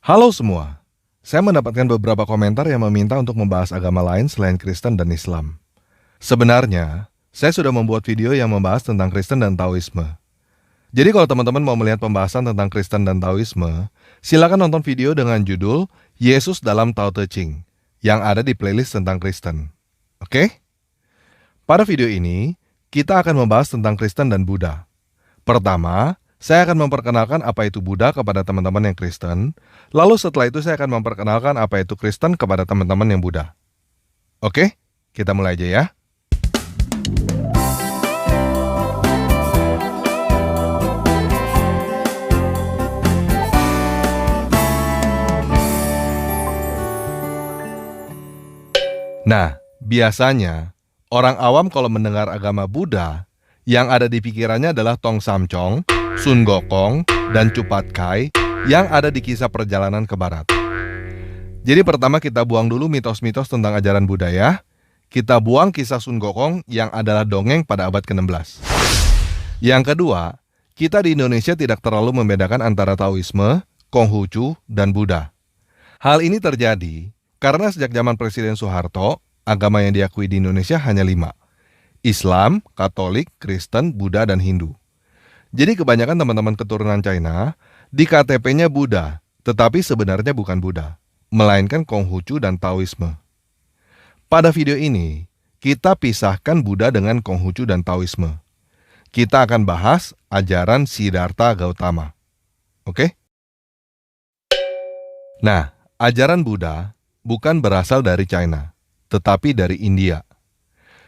Halo semua, saya mendapatkan beberapa komentar yang meminta untuk membahas agama lain selain Kristen dan Islam. Sebenarnya, saya sudah membuat video yang membahas tentang Kristen dan Taoisme. Jadi kalau teman-teman mau melihat pembahasan tentang Kristen dan Taoisme, silakan nonton video dengan judul Yesus dalam Tao Te Ching yang ada di playlist tentang Kristen. Oke? Pada video ini, kita akan membahas tentang Kristen dan Buddha. Pertama, saya akan memperkenalkan apa itu Buddha kepada teman-teman yang Kristen. Lalu setelah itu saya akan memperkenalkan apa itu Kristen kepada teman-teman yang Buddha. Oke, kita mulai aja ya. Nah, biasanya orang awam kalau mendengar agama Buddha, yang ada di pikirannya adalah Tong Samchong, Sun Gokong, dan Chupat Kai yang ada di kisah perjalanan ke barat. Jadi pertama kita buang dulu mitos-mitos tentang ajaran Buddha ya. Kita buang kisah Sun Gokong yang adalah dongeng pada abad ke-16. Yang kedua, kita di Indonesia tidak terlalu membedakan antara Taoisme, Konghucu, dan Buddha. Hal ini terjadi karena sejak zaman Presiden Soeharto, agama yang diakui di Indonesia hanya 5. Islam, Katolik, Kristen, Buddha, dan Hindu. Jadi kebanyakan teman-teman keturunan China, di KTP-nya Buddha, tetapi sebenarnya bukan Buddha, melainkan Konghucu dan Taoisme. Pada video ini, kita pisahkan Buddha dengan Konghucu dan Taoisme. Kita akan bahas ajaran Siddhartha Gautama. Oke? Nah, ajaran Buddha bukan berasal dari China, tetapi dari India.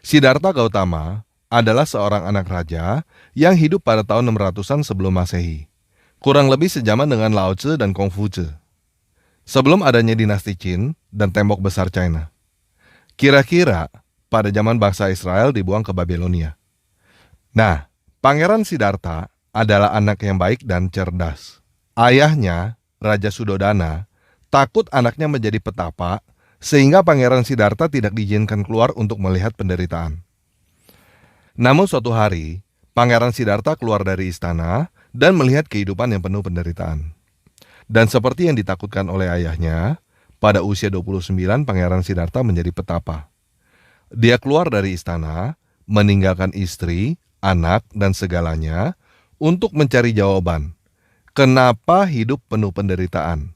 Siddhartha Gautama adalah seorang anak raja yang hidup pada tahun 600-an sebelum Masehi, kurang lebih sejaman dengan Lao Tzu dan Konghucu, sebelum adanya dinasti Qin dan tembok besar China. Kira-kira pada zaman bangsa Israel dibuang ke Babilonia. Nah, Pangeran Siddhartha adalah anak yang baik dan cerdas. Ayahnya, Raja Sudodana, takut anaknya menjadi petapa, sehingga Pangeran Siddhartha tidak diizinkan keluar untuk melihat penderitaan. Namun suatu hari, Pangeran Siddhartha keluar dari istana dan melihat kehidupan yang penuh penderitaan. Dan seperti yang ditakutkan oleh ayahnya, pada usia 29 Pangeran Siddhartha menjadi petapa. Dia keluar dari istana, meninggalkan istri, anak, dan segalanya untuk mencari jawaban. Kenapa hidup penuh penderitaan?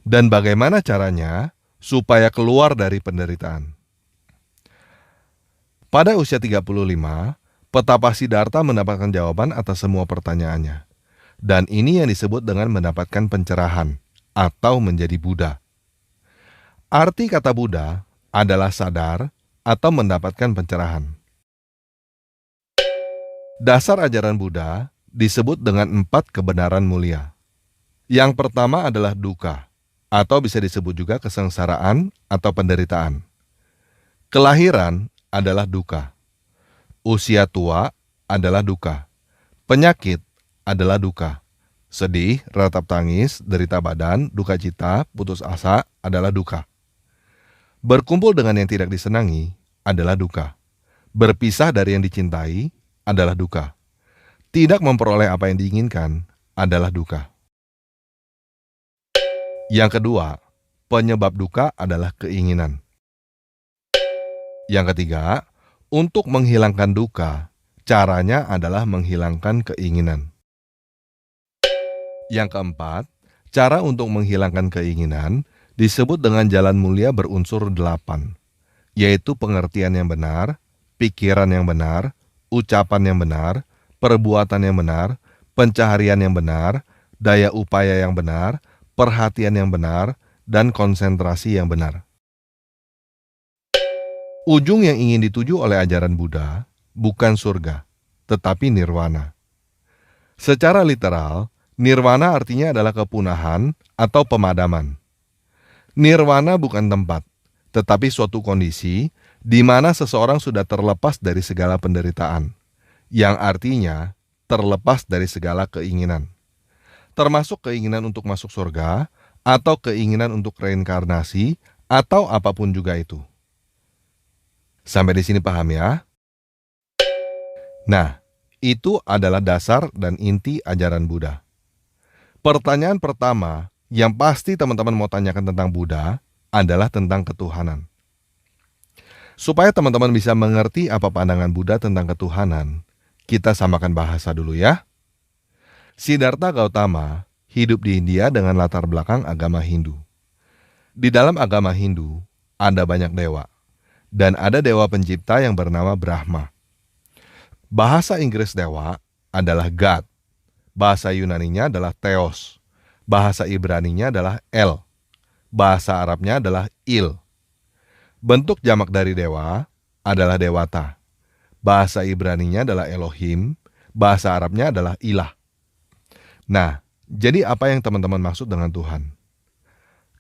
Dan bagaimana caranya supaya keluar dari penderitaan. Pada usia 35, petapa Siddhartha mendapatkan jawaban atas semua pertanyaannya. Dan ini yang disebut dengan mendapatkan pencerahan atau menjadi Buddha. Arti kata Buddha adalah sadar atau mendapatkan pencerahan. Dasar ajaran Buddha disebut dengan 4 kebenaran mulia. Yang pertama adalah dukkha, atau bisa disebut juga kesengsaraan atau penderitaan. Kelahiran adalah dukkha. Usia tua adalah dukkha. Penyakit adalah dukkha. Sedih, ratap tangis, derita badan, duka cita, putus asa adalah dukkha. Berkumpul dengan yang tidak disenangi adalah dukkha. Berpisah dari yang dicintai adalah dukkha. Tidak memperoleh apa yang diinginkan adalah dukkha. Yang kedua, penyebab dukkha adalah keinginan. Yang ketiga, untuk menghilangkan dukkha, caranya adalah menghilangkan keinginan. Yang keempat, cara untuk menghilangkan keinginan disebut dengan jalan mulia berunsur 8, yaitu pengertian yang benar, pikiran yang benar, ucapan yang benar, perbuatan yang benar, pencaharian yang benar, daya upaya yang benar, perhatian yang benar, dan konsentrasi yang benar. Ujung yang ingin dituju oleh ajaran Buddha bukan surga, tetapi nirwana. Secara literal, nirwana artinya adalah kepunahan atau pemadaman. Nirwana bukan tempat, tetapi suatu kondisi di mana seseorang sudah terlepas dari segala penderitaan, yang artinya terlepas dari segala keinginan. Termasuk keinginan untuk masuk surga, atau keinginan untuk reinkarnasi, atau apapun juga itu. Sampai di sini paham ya? Nah, itu adalah dasar dan inti ajaran Buddha. Pertanyaan pertama yang pasti teman-teman mau tanyakan tentang Buddha adalah tentang ketuhanan. Supaya teman-teman bisa mengerti apa pandangan Buddha tentang ketuhanan, kita samakan bahasa dulu ya. Siddhartha Gautama hidup di India dengan latar belakang agama Hindu. Di dalam agama Hindu, ada banyak dewa, dan ada dewa pencipta yang bernama Brahma. Bahasa Inggris dewa adalah God, bahasa Yunaninya adalah Theos, bahasa Ibraninya adalah El, bahasa Arabnya adalah Il. Bentuk jamak dari dewa adalah dewata, bahasa Ibraninya adalah Elohim, bahasa Arabnya adalah Ilah. Nah, jadi apa yang teman-teman maksud dengan Tuhan?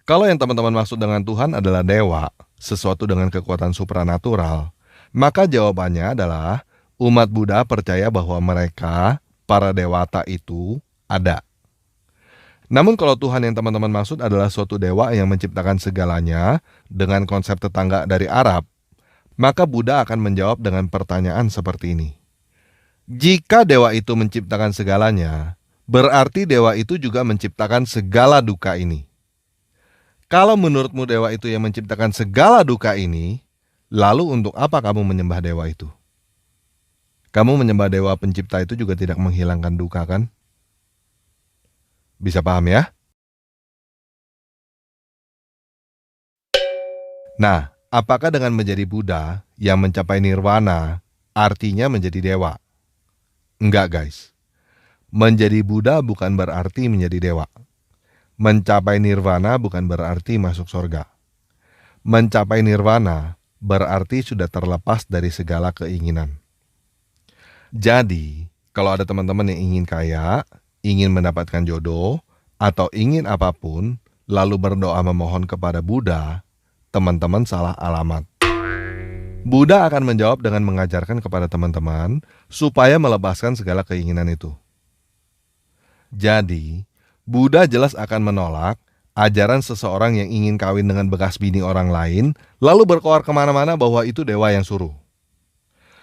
Kalau yang teman-teman maksud dengan Tuhan adalah dewa, sesuatu dengan kekuatan supranatural, maka jawabannya adalah umat Buddha percaya bahwa mereka, para dewata itu, ada. Namun kalau Tuhan yang teman-teman maksud adalah suatu dewa yang menciptakan segalanya dengan konsep tetangga dari Arab, maka Buddha akan menjawab dengan pertanyaan seperti ini. Jika dewa itu menciptakan segalanya, berarti dewa itu juga menciptakan segala duka ini. Kalau menurutmu dewa itu yang menciptakan segala duka ini, lalu untuk apa kamu menyembah dewa itu? Kamu menyembah dewa pencipta itu juga tidak menghilangkan duka, kan? Bisa paham ya? Nah, apakah dengan menjadi Buddha yang mencapai nirwana artinya menjadi dewa? Enggak, guys. Menjadi Buddha bukan berarti menjadi dewa. Mencapai nirwana bukan berarti masuk surga. Mencapai nirwana berarti sudah terlepas dari segala keinginan. Jadi, kalau ada teman-teman yang ingin kaya, ingin mendapatkan jodoh, atau ingin apapun, lalu berdoa memohon kepada Buddha, teman-teman salah alamat. Buddha akan menjawab dengan mengajarkan kepada teman-teman supaya melepaskan segala keinginan itu. Jadi, Buddha jelas akan menolak ajaran seseorang yang ingin kawin dengan bekas bini orang lain, lalu berkoar kemana-mana bahwa itu dewa yang suruh.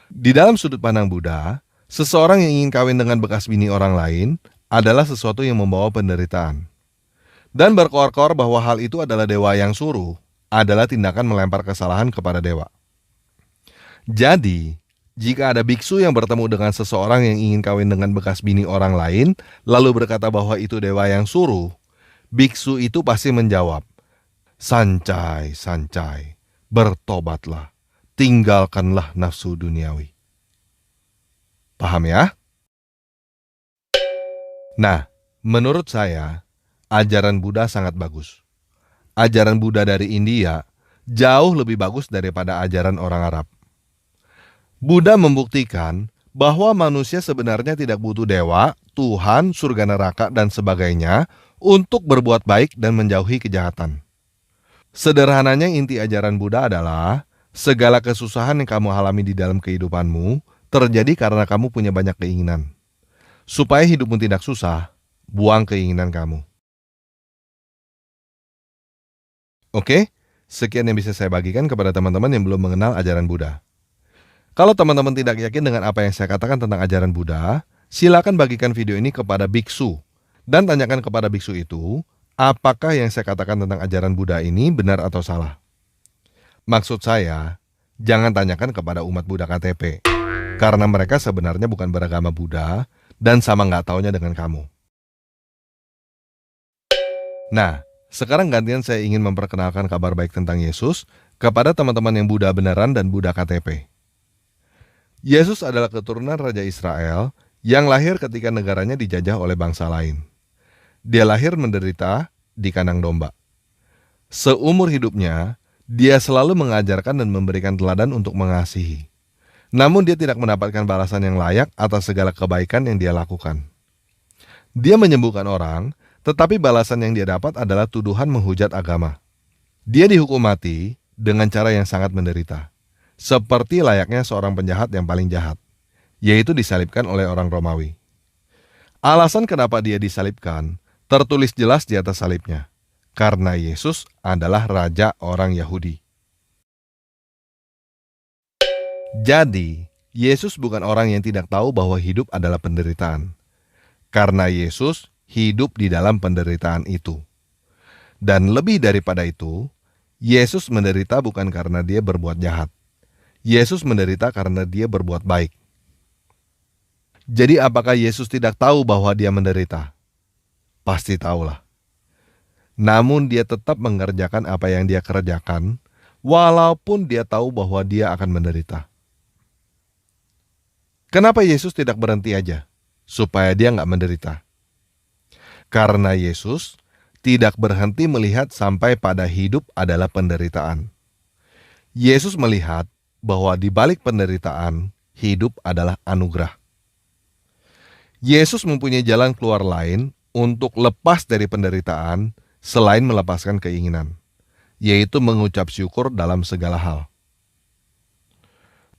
Di dalam sudut pandang Buddha, seseorang yang ingin kawin dengan bekas bini orang lain adalah sesuatu yang membawa penderitaan. Dan berkoar-koar bahwa hal itu adalah dewa yang suruh adalah tindakan melempar kesalahan kepada dewa. Jadi, jika ada biksu yang bertemu dengan seseorang yang ingin kawin dengan bekas bini orang lain, lalu berkata bahwa itu dewa yang suruh, biksu itu pasti menjawab, "Sancai, sancai, bertobatlah, tinggalkanlah nafsu duniawi." Paham ya? Nah, menurut saya, ajaran Buddha sangat bagus. Ajaran Buddha dari India jauh lebih bagus daripada ajaran orang Arab. Buddha membuktikan bahwa manusia sebenarnya tidak butuh dewa, Tuhan, surga neraka, dan sebagainya untuk berbuat baik dan menjauhi kejahatan. Sederhananya inti ajaran Buddha adalah segala kesusahan yang kamu alami di dalam kehidupanmu terjadi karena kamu punya banyak keinginan. Supaya hidupmu tidak susah, buang keinginan kamu. Oke, sekian yang bisa saya bagikan kepada teman-teman yang belum mengenal ajaran Buddha. Kalau teman-teman tidak yakin dengan apa yang saya katakan tentang ajaran Buddha, silakan bagikan video ini kepada biksu dan tanyakan kepada biksu itu, apakah yang saya katakan tentang ajaran Buddha ini benar atau salah. Maksud saya, jangan tanyakan kepada umat Buddha KTP, karena mereka sebenarnya bukan beragama Buddha dan sama nggak taunya dengan kamu. Nah, sekarang gantian saya ingin memperkenalkan kabar baik tentang Yesus kepada teman-teman yang Buddha beneran dan Buddha KTP. Yesus adalah keturunan Raja Israel yang lahir ketika negaranya dijajah oleh bangsa lain. Dia lahir menderita di kandang domba. Seumur hidupnya, dia selalu mengajarkan dan memberikan teladan untuk mengasihi. Namun dia tidak mendapatkan balasan yang layak atas segala kebaikan yang dia lakukan. Dia menyembuhkan orang, tetapi balasan yang dia dapat adalah tuduhan menghujat agama. Dia dihukum mati dengan cara yang sangat menderita, seperti layaknya seorang penjahat yang paling jahat, yaitu disalibkan oleh orang Romawi. Alasan kenapa dia disalibkan tertulis jelas di atas salibnya, karena Yesus adalah raja orang Yahudi. Jadi, Yesus bukan orang yang tidak tahu bahwa hidup adalah penderitaan, karena Yesus hidup di dalam penderitaan itu. Dan lebih daripada itu, Yesus menderita bukan karena dia berbuat jahat. Yesus menderita karena dia berbuat baik. Jadi apakah Yesus tidak tahu bahwa dia menderita? Pasti tahulah. Namun dia tetap mengerjakan apa yang dia kerjakan, walaupun dia tahu bahwa dia akan menderita. Kenapa Yesus tidak berhenti aja? Supaya dia nggak menderita. Karena Yesus tidak berhenti melihat sampai pada hidup adalah penderitaan. Yesus melihat bahwa di balik penderitaan, hidup adalah anugerah. Yesus mempunyai jalan keluar lain untuk lepas dari penderitaan selain melepaskan keinginan, yaitu mengucap syukur dalam segala hal.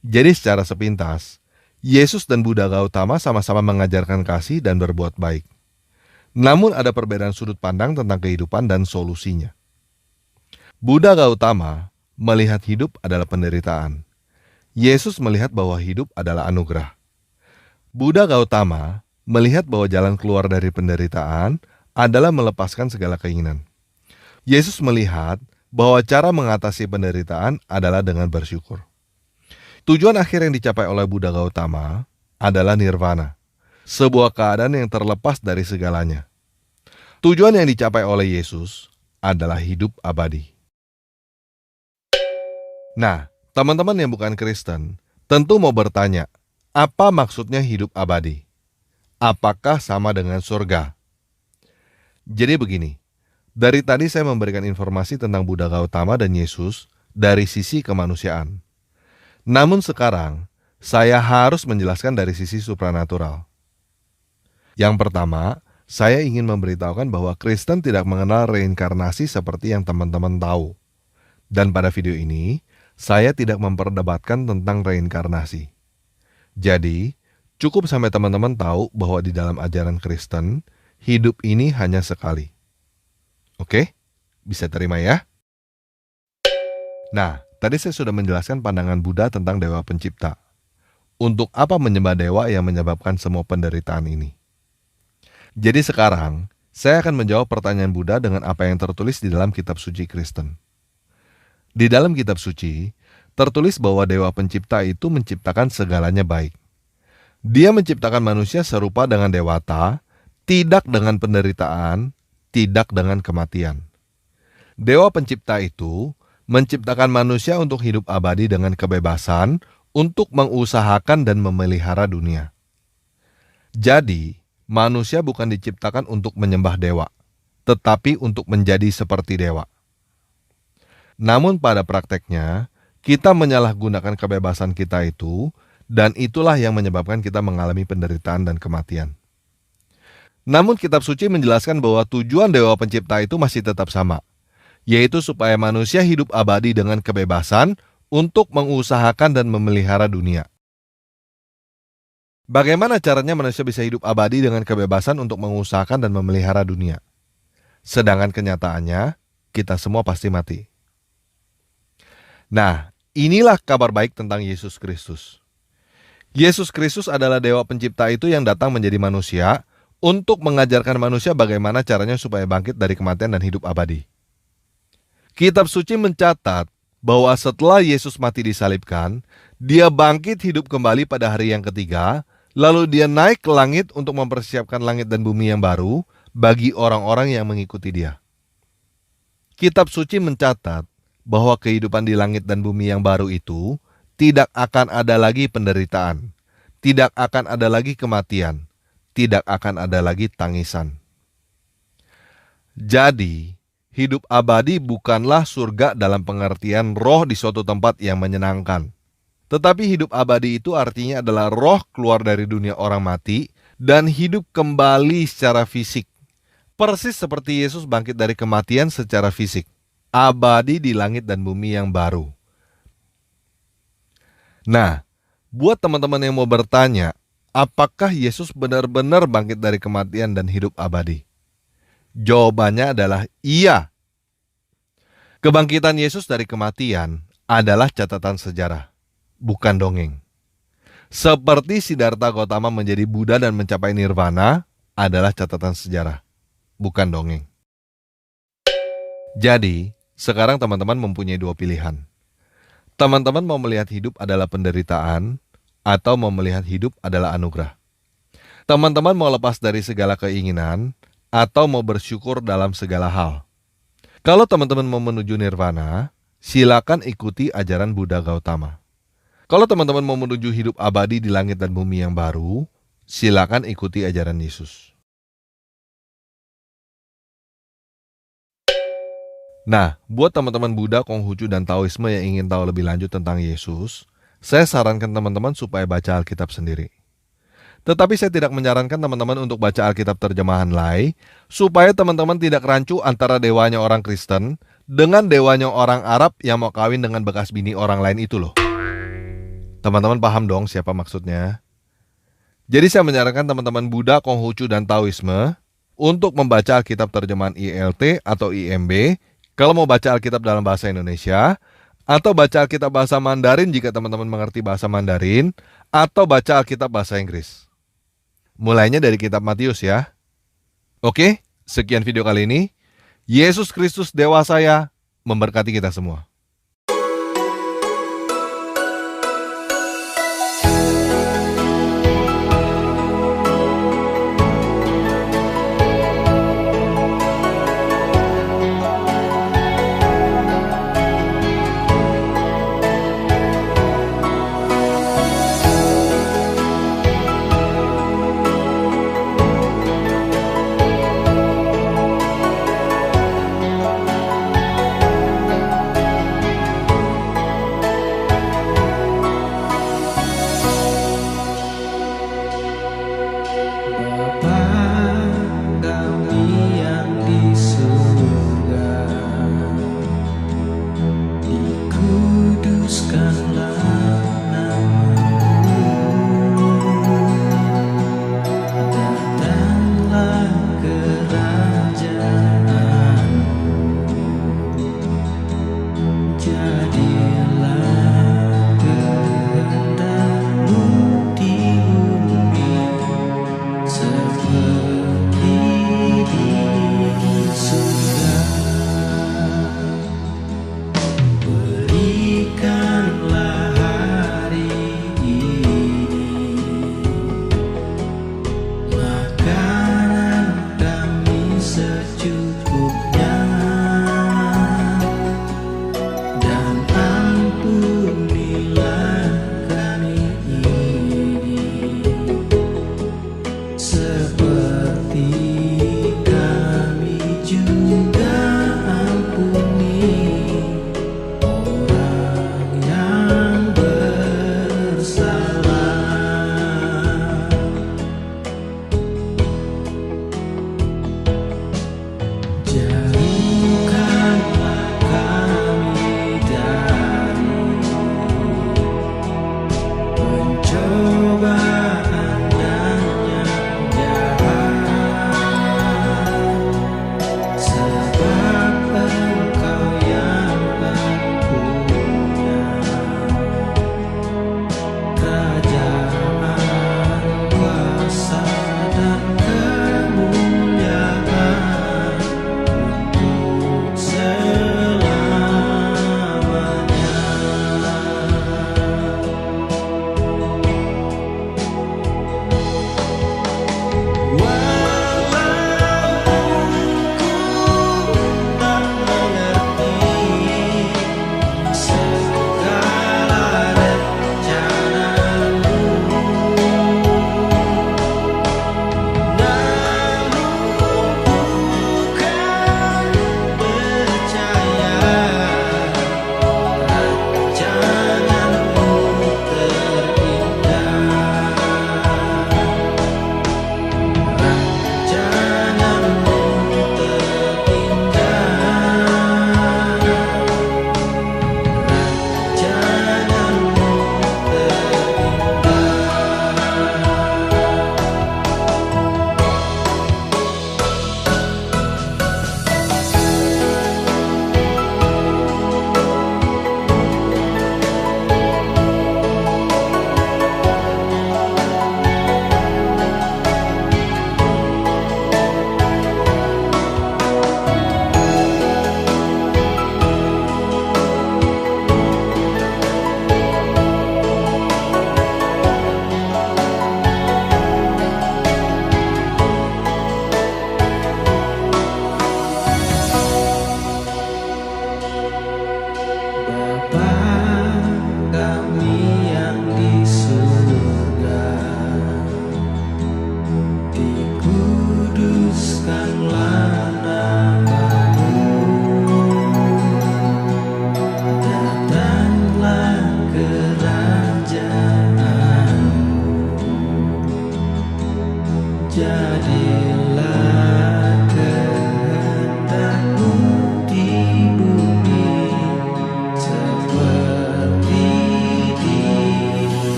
Jadi secara sepintas, Yesus dan Buddha Gautama sama-sama mengajarkan kasih dan berbuat baik. Namun ada perbedaan sudut pandang tentang kehidupan dan solusinya. Buddha Gautama melihat hidup adalah penderitaan. Yesus melihat bahwa hidup adalah anugerah. Buddha Gautama melihat bahwa jalan keluar dari penderitaan adalah melepaskan segala keinginan. Yesus melihat bahwa cara mengatasi penderitaan adalah dengan bersyukur. Tujuan akhir yang dicapai oleh Buddha Gautama adalah nirvana, sebuah keadaan yang terlepas dari segalanya. Tujuan yang dicapai oleh Yesus adalah hidup abadi. Nah, teman-teman yang bukan Kristen tentu mau bertanya, apa maksudnya hidup abadi? Apakah sama dengan surga? Jadi begini, dari tadi saya memberikan informasi tentang Buddha Gautama dan Yesus dari sisi kemanusiaan. Namun sekarang, saya harus menjelaskan dari sisi supranatural. Yang pertama, saya ingin memberitahukan bahwa Kristen tidak mengenal reinkarnasi seperti yang teman-teman tahu. Dan pada video ini, saya tidak memperdebatkan tentang reinkarnasi. Jadi, cukup sampai teman-teman tahu bahwa di dalam ajaran Kristen, hidup ini hanya sekali. Oke? Bisa terima ya? Nah, tadi saya sudah menjelaskan pandangan Buddha tentang Dewa Pencipta. Untuk apa menyembah dewa yang menyebabkan semua penderitaan ini? Jadi sekarang, saya akan menjawab pertanyaan Buddha dengan apa yang tertulis di dalam kitab suci Kristen. Di dalam kitab suci, tertulis bahwa Dewa Pencipta itu menciptakan segalanya baik. Dia menciptakan manusia serupa dengan dewata, tidak dengan penderitaan, tidak dengan kematian. Dewa Pencipta itu menciptakan manusia untuk hidup abadi dengan kebebasan, untuk mengusahakan dan memelihara dunia. Jadi, manusia bukan diciptakan untuk menyembah dewa, tetapi untuk menjadi seperti dewa. Namun pada prakteknya, kita menyalahgunakan kebebasan kita itu, dan itulah yang menyebabkan kita mengalami penderitaan dan kematian. Namun kitab suci menjelaskan bahwa tujuan Dewa Pencipta itu masih tetap sama, yaitu supaya manusia hidup abadi dengan kebebasan untuk mengusahakan dan memelihara dunia. Bagaimana caranya manusia bisa hidup abadi dengan kebebasan untuk mengusahakan dan memelihara dunia? Sedangkan kenyataannya, kita semua pasti mati. Nah, inilah kabar baik tentang Yesus Kristus. Yesus Kristus adalah Dewa Pencipta itu yang datang menjadi manusia untuk mengajarkan manusia bagaimana caranya supaya bangkit dari kematian dan hidup abadi. Kitab suci mencatat bahwa setelah Yesus mati disalibkan, dia bangkit hidup kembali pada hari yang ketiga, lalu dia naik ke langit untuk mempersiapkan langit dan bumi yang baru bagi orang-orang yang mengikuti dia. Kitab suci mencatat bahwa kehidupan di langit dan bumi yang baru itu tidak akan ada lagi penderitaan, tidak akan ada lagi kematian, tidak akan ada lagi tangisan. Jadi, hidup abadi bukanlah surga dalam pengertian roh di suatu tempat yang menyenangkan. Tetapi hidup abadi itu artinya adalah roh keluar dari dunia orang mati dan hidup kembali secara fisik. Persis seperti Yesus bangkit dari kematian secara fisik. Abadi di langit dan bumi yang baru. Nah, buat teman-teman yang mau bertanya, apakah Yesus benar-benar bangkit dari kematian dan hidup abadi? Jawabannya adalah iya. Kebangkitan Yesus dari kematian adalah catatan sejarah, bukan dongeng. Seperti Siddhartha Gautama menjadi Buddha dan mencapai nirvana adalah catatan sejarah, bukan dongeng. Jadi, sekarang teman-teman mempunyai dua pilihan. Teman-teman mau melihat hidup adalah penderitaan atau mau melihat hidup adalah anugerah. Teman-teman mau lepas dari segala keinginan atau mau bersyukur dalam segala hal. Kalau teman-teman mau menuju nirvana, silakan ikuti ajaran Buddha Gautama. Kalau teman-teman mau menuju hidup abadi di langit dan bumi yang baru, silakan ikuti ajaran Yesus. Nah, buat teman-teman Buddha, Konghucu, dan Taoisme yang ingin tahu lebih lanjut tentang Yesus, saya sarankan teman-teman supaya baca Alkitab sendiri. Tetapi saya tidak menyarankan teman-teman untuk baca Alkitab terjemahan Lai, supaya teman-teman tidak rancu antara dewanya orang Kristen dengan dewanya orang Arab yang mau kawin dengan bekas bini orang lain itu loh. Teman-teman paham dong siapa maksudnya? Jadi saya menyarankan teman-teman Buddha, Konghucu, dan Taoisme untuk membaca Alkitab terjemahan ILT atau IMB kalau mau baca Alkitab dalam bahasa Indonesia, atau baca Alkitab bahasa Mandarin jika teman-teman mengerti bahasa Mandarin, atau baca Alkitab bahasa Inggris. Mulainya dari kitab Matius ya. Oke, sekian video kali ini. Yesus Kristus Dewa saya memberkati kita semua.